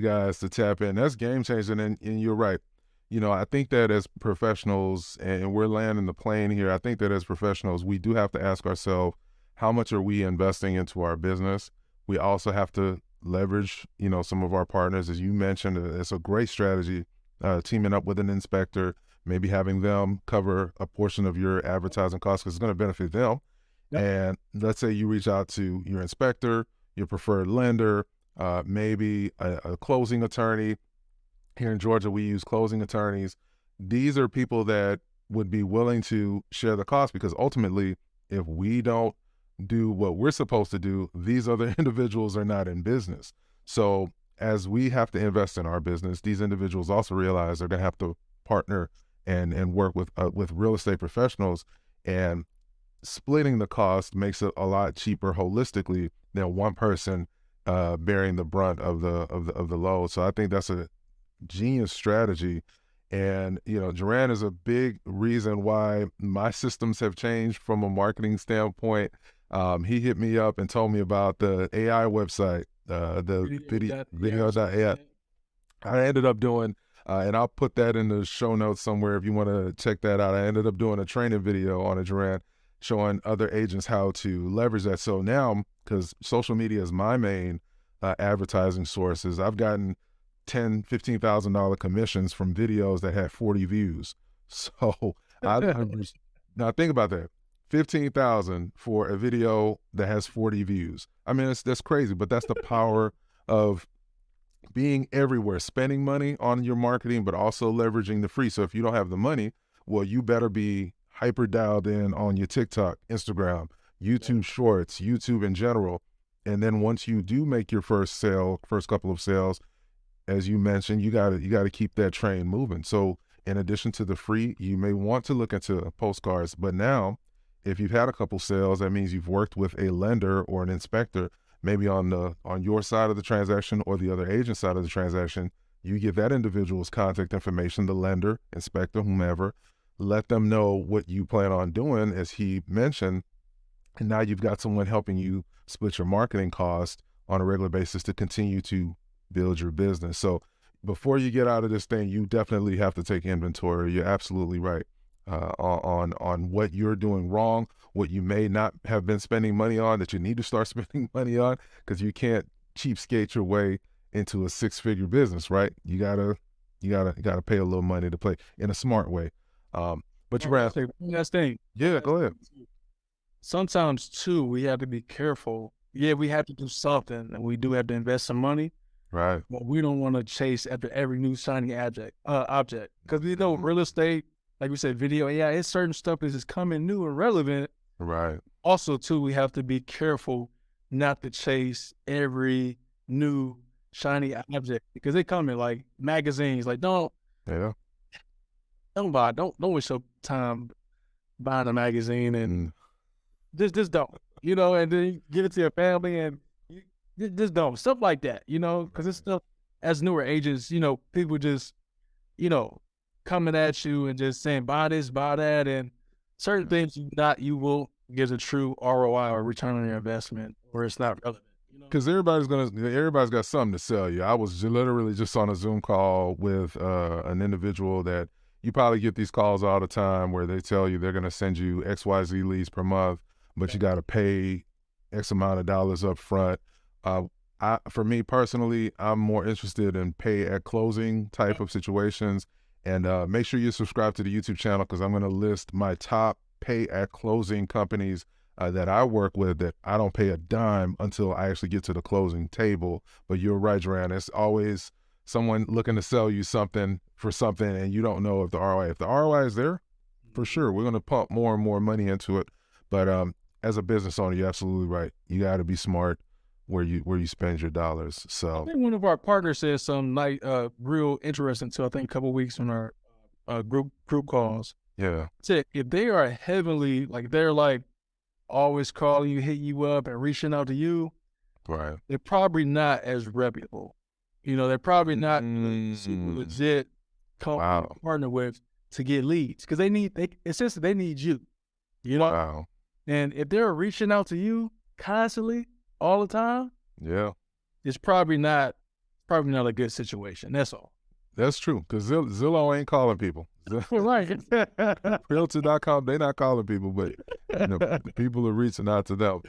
you guys to tap in. That's game changing, and you're right. I think that as professionals, and we're landing the plane here, I think that as professionals, we do have to ask ourselves, how much are we investing into our business? We also have to leverage, some of our partners, as you mentioned. It's a great strategy, teaming up with an inspector, maybe having them cover a portion of your advertising costs because it's going to benefit them. Yep. And let's say you reach out to your inspector, your preferred lender, maybe a closing attorney. Here in Georgia, we use closing attorneys. These are people that would be willing to share the cost because ultimately, if we don't do what we're supposed to do, these other individuals are not in business. So as we have to invest in our business, these individuals also realize they're going to have to partner and work with real estate professionals, and splitting the cost makes it a lot cheaper holistically than one person bearing the brunt of the load. So I think that's a genius strategy. And, Jaran is a big reason why my systems have changed from a marketing standpoint. He hit me up and told me about the AI website, the video.ai. I ended up doing, and I'll put that in the show notes somewhere if you want to check that out. I ended up doing a training video on a Jaran showing other agents how to leverage that. So now, because social media is my main advertising sources, I've gotten $10,000, $15,000 commissions from videos that had 40 views. So now think about that. 15,000 for a video that has 40 views. I mean, that's crazy, but that's the power of being everywhere, spending money on your marketing, but also leveraging the free. So if you don't have the money, well, you better be hyper dialed in on your TikTok, Instagram, YouTube Shorts, YouTube in general. And then once you do make your first couple of sales, as you mentioned, you gotta keep that train moving. So in addition to the free, you may want to look into postcards. But now, if you've had a couple sales, that means you've worked with a lender or an inspector, maybe on your side of the transaction or the other agent side of the transaction. You give that individual's contact information, the lender, inspector, whomever, let them know what you plan on doing, as he mentioned, and now you've got someone helping you split your marketing cost on a regular basis to continue to build your business. So before you get out of this thing, you definitely have to take inventory. You're absolutely right on what you're doing wrong, what you may not have been spending money on that you need to start spending money on, because you can't cheapskate your way into a six-figure business, right? You gotta pay a little money to play in a smart way. But you ran. Last thing. Yeah, go ahead. Sometimes too, we have to be careful. Yeah, we have to do something, and we do have to invest some money. Right. But we don't want to chase after every new shiny object. Because real estate, like we said, video AI, it's certain stuff is coming new and relevant. Right. Also, too, we have to be careful not to chase every new shiny object because they come in like magazines. Like don't waste your time buying a magazine and just don't, and then you give it to your family and you just don't, stuff like that, because it's stuff as newer agents, people just, coming at you and just saying buy this, buy that, and certain things you will get a true ROI or return on your investment, or it's not relevant. Because everybody's got something to sell you. I was literally just on a Zoom call with an individual that you probably get these calls all the time where they tell you they're going to send you XYZ leads per month, but you got to pay X amount of dollars up front. For me personally, I'm more interested in pay at closing type of situations. And make sure you subscribe to the YouTube channel because I'm going to list my top pay at closing companies that I work with that I don't pay a dime until I actually get to the closing table. But you're right, Jaran. It's always someone looking to sell you something for something, and you don't know if the ROI is there, for sure, we're going to pump more and more money into it. But as a business owner, you're absolutely right. You got to be smart where you spend your dollars. So I think one of our partners said something real interesting too. I think a couple of weeks on our group calls. Yeah. Said if they are heavily they're always calling you, hitting you up, and reaching out to you, right, they're probably not as reputable. They're probably not super legit company to partner with to get leads because they need you. Wow. And if they're reaching out to you constantly all the time, yeah, it's probably not probably not a good situation. That's all. That's true, because Zillow ain't calling people. Right. Realtor.com, they not calling people, but the people are reaching out to them.